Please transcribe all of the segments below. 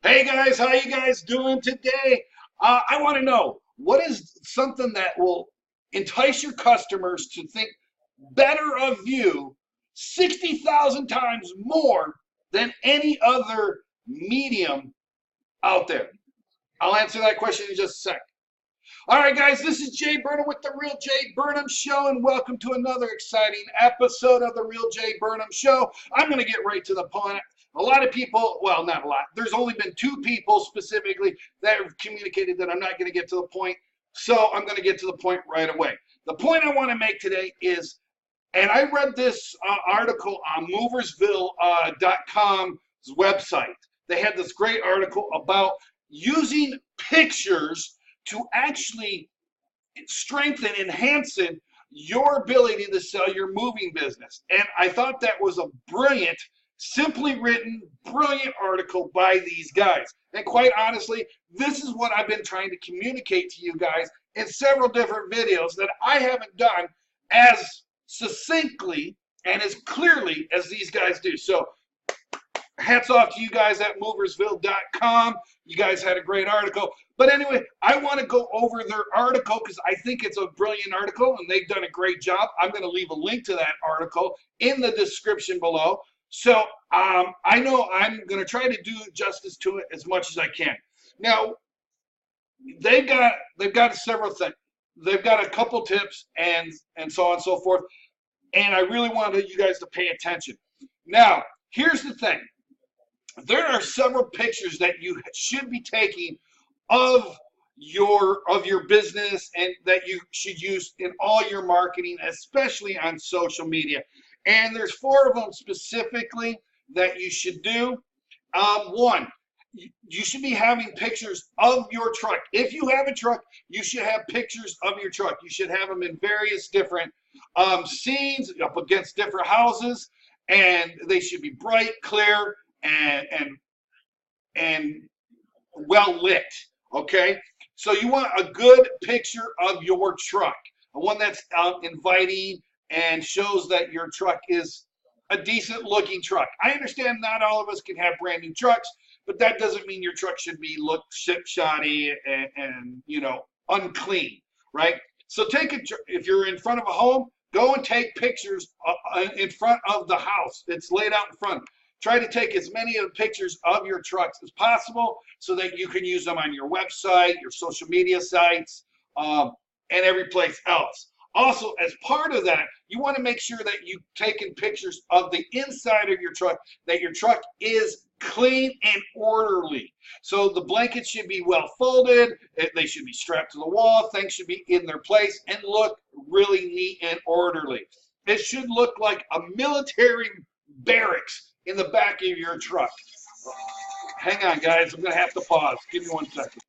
Hey guys, how you guys doing today? I want to know what is something that will entice your customers to think better of you 60,000 times more than any other medium out there? I'll answer that question in just a sec. All right, guys, this is Jay Burnham with the Real Jay Burnham Show, and welcome to another exciting episode of the Real Jay Burnham Show. I'm going to get right to the point. A lot of people, well, not a lot, there's only been two people specifically that have communicated that I'm not going to get to the point, so I'm going to get to the point right away. The point I want to make today is, and I read this article on moversville.com's website. They had this great article about using pictures to actually strengthen, enhancing your ability to sell your moving business. And I thought that was a brilliant, simply written, brilliant article by these guys. And quite honestly, this is what I've been trying to communicate to you guys in several different videos that I haven't done as succinctly and as clearly as these guys do. So hats off to you guys at moversville.com. You guys had a great article. But anyway, I want to go over their article because I think it's a brilliant article and they've done a great job. I'm going to leave a link to that article in the description below. So I know I'm going to try to do justice to it as much as I can. Now, they've got several things. They've got a couple tips and so on and so forth. And I really wanted you guys to pay attention. Now, here's the thing. There are several pictures that you should be taking of your business and that you should use in all your marketing, especially on social media. And there's four of them specifically that you should do. One, you should be having pictures of your truck. If you have a truck, you should have pictures of your truck. You should have them in various different scenes up against different houses, and they should be bright, clear, and well lit. Okay, so you want a good picture of your truck, one that's inviting and shows that your truck is a decent looking truck. I understand not all of us can have brand new trucks, but that doesn't mean your truck should be look shoddy and you know, unclean, right? So if you're in front of a home, go and take pictures in front of the house. It's laid out in front. Try to take as many of the pictures of your trucks as possible so that you can use them on your website, your social media sites, and every place else. Also, as part of that, you want to make sure that you've taken pictures of the inside of your truck, that your truck is clean and orderly. So the blankets should be well folded, they should be strapped to the wall, things should be in their place and look really neat and orderly. It should look like a military barracks in the back of your truck. Hang on, guys. I'm going to have to pause. Give me 1 second.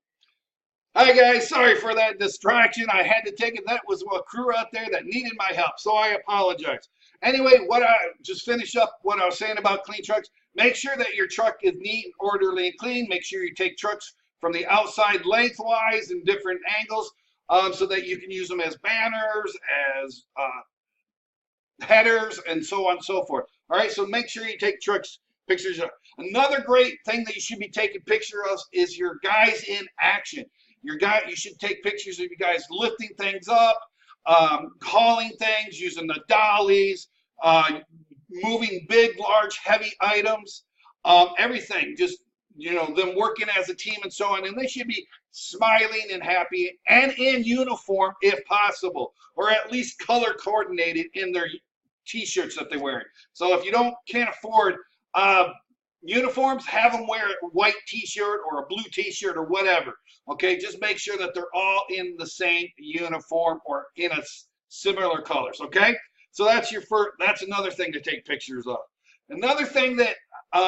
Hi, guys. Sorry for that distraction. I had to take it. That was a crew out there that needed my help, so I apologize. Anyway, just finish up what I was saying about clean trucks. Make sure that your truck is neat and orderly and clean. Make sure you take trucks from the outside lengthwise in different angles so that you can use them as banners, as headers, and so on and so forth. All right, so make sure you take pictures of. Another great thing that you should be taking pictures of is your guys in action. You should take pictures of you guys lifting things up, hauling things, using the dollies, moving big, large, heavy items, everything. Just, you know, them working as a team and so on. And they should be smiling and happy and in uniform if possible, or at least color coordinated in their t-shirts that they're wearing. So if you can't afford uniforms, have them wear a white t-shirt or a blue t-shirt or whatever. Okay, just make sure that they're all in the same uniform or in a similar colors. Okay, so that's another thing to take pictures of. Another thing that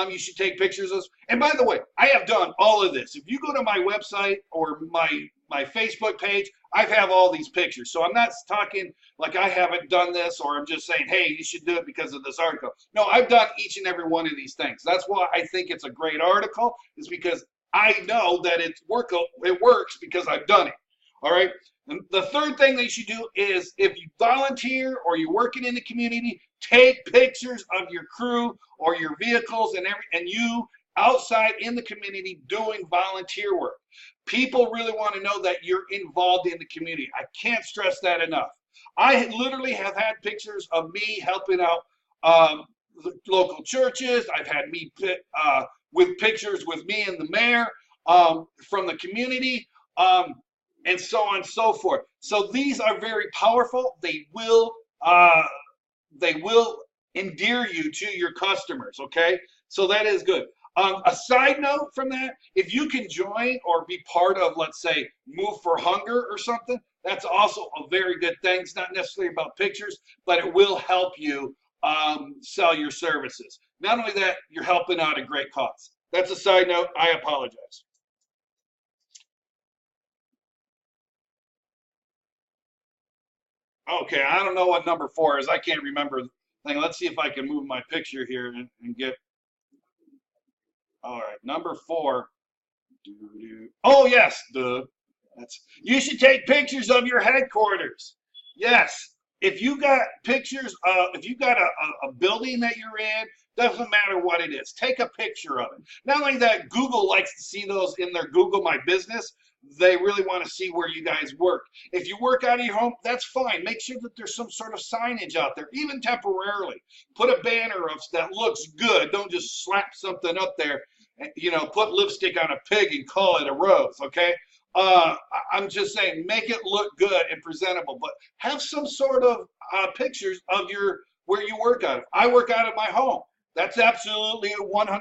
you should take pictures of, and by the way, I have done all of this. If you go to my website or my Facebook page, I have all these pictures. So I'm not talking like I haven't done this, or I'm just saying, hey, you should do it because of this article. No, I've done each and every one of these things. That's why I think it's a great article, is because I know that it works because I've done it. All right. And the third thing that you should do is, if you volunteer or you're working in the community, take pictures of your crew or your vehicles and you outside in the community doing volunteer work. People really want to know that you're involved in the community. I can't stress that enough. I literally have had pictures of me helping out the local churches. I've had me with pictures with me and the mayor from the community, and so on and so forth. So these are very powerful. They will endear you to your customers, okay? So that is good. A side note from that, if you can join or be part of, let's say, Move for Hunger or something, that's also a very good thing. It's not necessarily about pictures, but it will help you sell your services. Not only that, you're helping out a great cause. That's a side note. I apologize. Okay, I don't know what number 4 is. I can't remember. Let's see if I can move my picture here and get. All right, number 4. Oh yes, you should take pictures of your headquarters. Yes, if you got pictures, if you got a building that you're in, doesn't matter what it is, take a picture of it. Not only that, Google likes to see those in their Google My Business. They really want to see where you guys work. If you work out of your home, that's fine. Make sure that there's some sort of signage out there, even temporarily. Put a banner up that looks good. Don't just slap something up there and, put lipstick on a pig and call it a rose, okay? I'm just saying, make it look good and presentable, but have some sort of pictures of where you work out of. I work out of my home. That's absolutely 100%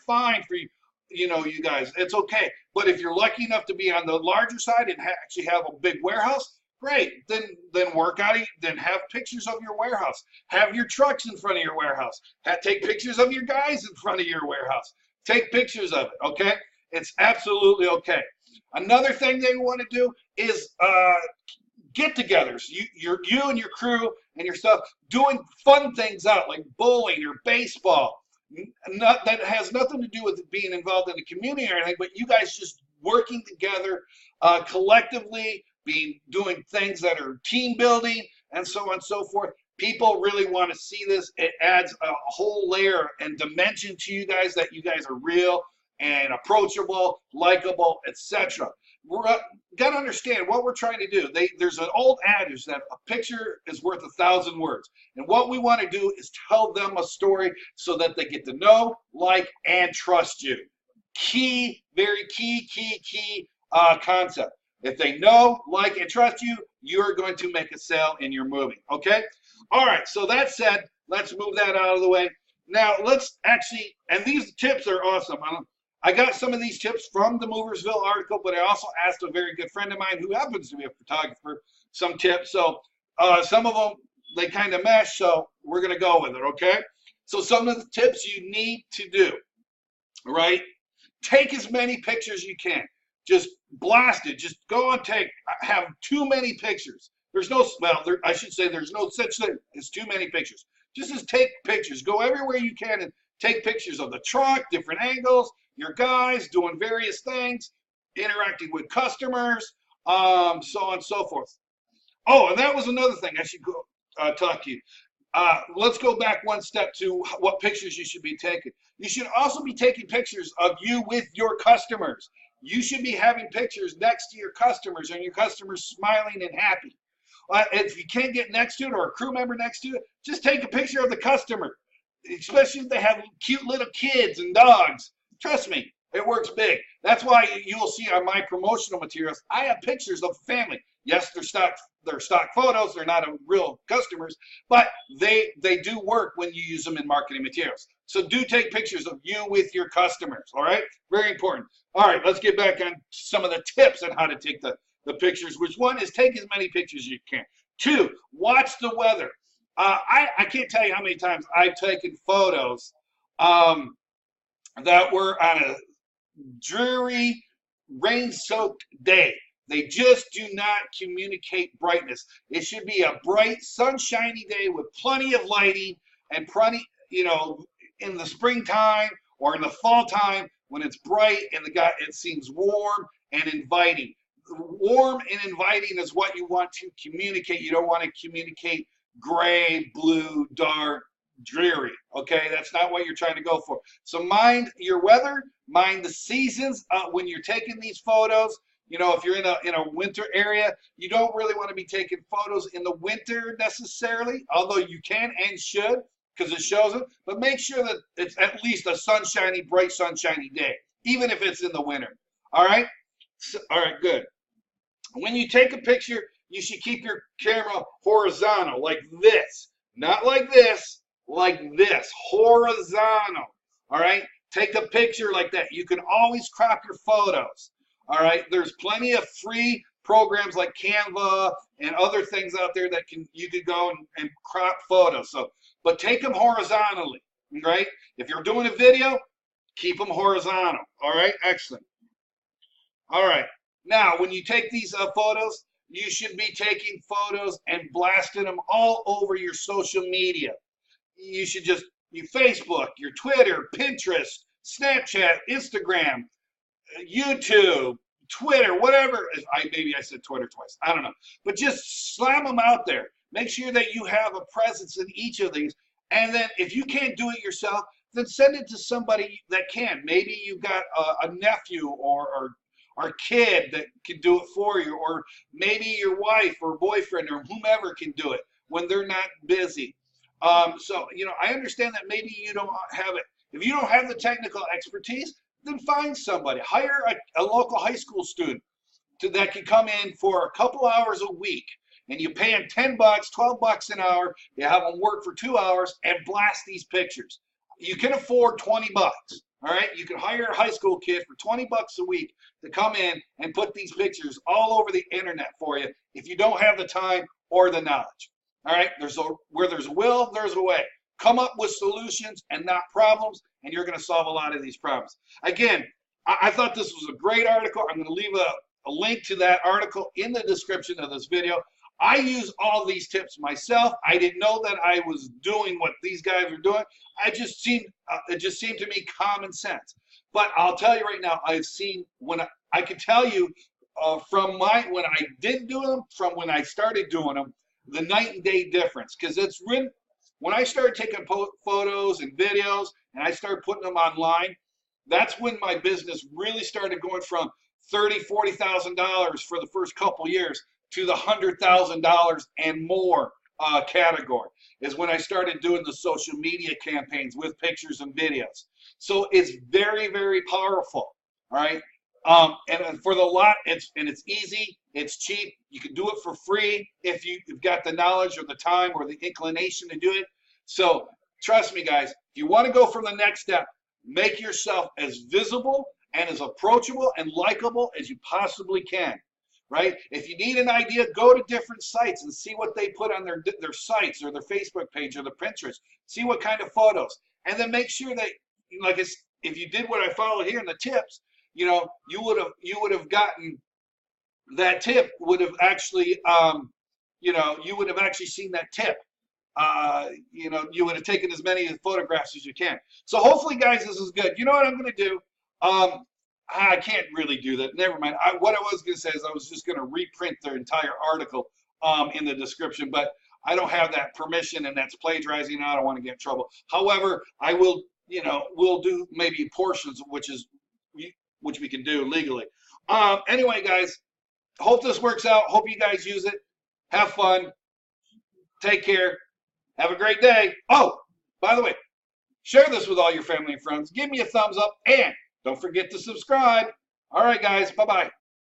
fine for you. You guys, it's okay. But if you're lucky enough to be on the larger side and actually have a big warehouse, great. Then work out. Then have pictures of your warehouse. Have your trucks in front of your warehouse. Take pictures of your guys in front of your warehouse. Take pictures of it. Okay, it's absolutely okay. Another thing they want to do is get-togethers. You and your crew and your stuff doing fun things out like bowling or baseball. That has nothing to do with being involved in the community or anything, but you guys just working together collectively, doing things that are team building and so on and so forth. People really want to see this. It adds a whole layer and dimension to you guys that you guys are real and approachable, likable, etc. We're got to understand what we're trying to do. There's an old adage that a picture is worth 1,000 words. And what we want to do is tell them a story so that they get to know, like, and trust you. Key, very key concept. If they know, like, and trust you, you're going to make a sale and you're moving. Okay? All right. So that said, let's move that out of the way. Now, let's actually, and these tips are awesome. I got some of these tips from the Moversville article, but I also asked a very good friend of mine who happens to be a photographer some tips. So some of them, they kind of mesh, so we're going to go with it, okay? So some of the tips you need to do, right? Take as many pictures as you can. Just blast it. Just go and have too many pictures. There's no, well, I should say there's no such thing as too many pictures. Just take pictures. Go everywhere you can and take pictures of the truck, different angles, your guys doing various things, interacting with customers, so on and so forth. Oh, and that was another thing I should go talk to you. Let's go back one step to what pictures you should be taking. You should also be taking pictures of you with your customers. You should be having pictures next to your customers and your customers smiling and happy. If you can't get next to it or a crew member next to it, just take a picture of the customer, especially if they have cute little kids and dogs. Trust me, it works big. That's why you will see on my promotional materials, I have pictures of the family. Yes, they're stock photos. They're not real customers, but they do work when you use them in marketing materials. So do take pictures of you with your customers, all right? Very important. All right, let's get back on some of the tips on how to take the pictures, which one is take as many pictures as you can. 2, watch the weather. I can't tell you how many times I've taken photos that were on a dreary, rain-soaked day. They just do not communicate brightness. It should be a bright, sunshiny day with plenty of lighting and plenty, in the springtime or in the fall time when it's bright and it seems warm and inviting. Warm and inviting is what you want to communicate. You don't want to communicate gray, blue, dark, dreary. Okay, that's not what you're trying to go for. So mind your weather, mind the seasons when you're taking these photos. You know, if you're in a winter area, you don't really want to be taking photos in the winter necessarily, although you can and should because it shows it. But make sure that it's at least a sunshiny, bright, sunshiny day, even if it's in the winter. All right. So, all right. Good. When you take a picture, you should keep your camera horizontal, like this, not like this, horizontal. All right. Take a picture like that. You can always crop your photos. All right, there's plenty of free programs like Canva and other things out there that you could go and crop photos. So, but take them horizontally, right? If you're doing a video, keep them horizontal. All right, excellent. All right, now when you take these photos, you should be taking photos and blasting them all over your social media. You should just Facebook, your Twitter, Pinterest, Snapchat, Instagram, YouTube, Twitter, whatever. Maybe I said Twitter twice. I don't know. But just slam them out there. Make sure that you have a presence in each of these. And then if you can't do it yourself, then send it to somebody that can. Maybe you've got a nephew or kid that can do it for you, or maybe your wife or boyfriend or whomever can do it when they're not busy. So, you know, I understand that maybe you don't have it. If you don't have the technical expertise, then find somebody. Hire a local high school student that can come in for a couple hours a week, and you pay them $10, $12 an hour. You have them work for 2 hours and blast these pictures. You can afford $20. All right, you can hire a high school kid for $20 a week to come in and put these pictures all over the internet for you. If you don't have the time or the knowledge, all right. Where there's a will, there's a way. Come up with solutions and not problems, and you're going to solve a lot of these problems. Again, I thought this was a great article. I'm going to leave a link to that article in the description of this video. I use all these tips myself. I didn't know that I was doing what these guys are doing. It just seemed to me common sense. But I'll tell you right now, I've seen I can tell you from when I didn't do them, from when I started doing them, the night and day difference. Because it's really, when I started taking photos and videos and I started putting them online, that's when my business really started going from $30,000, $40,000 for the first couple years to the $100,000 and more category, is when I started doing the social media campaigns with pictures and videos. So it's very, very powerful. All right. And for the lot, it's easy, it's cheap. You can do it for free if you've got the knowledge or the time or the inclination to do it. So trust me, guys, if you want to go from the next step, make yourself as visible and as approachable and likable as you possibly can. Right? If you need an idea, go to different sites and see what they put on their sites or their Facebook page or their Pinterest. See what kind of photos, and then make sure that, like, if you did what I followed here in the tips, you know, you would have gotten that tip. Would have actually, you know, you would have actually seen that tip. You know, you would have taken as many photographs as you can. So hopefully, guys, this is good. You know what I'm going to do? I can't really do that. Never mind. What I was going to say is I was just going to reprint the entire article in the description, but I don't have that permission, and that's plagiarizing, and I don't want to get in trouble. However, I will, you know, we'll do maybe portions, which we can do legally. Anyway, guys, hope this works out. Hope you guys use it. Have fun. Take care. Have a great day. Oh, by the way, share this with all your family and friends. Give me a thumbs up, and don't forget to subscribe. All right, guys. Bye-bye.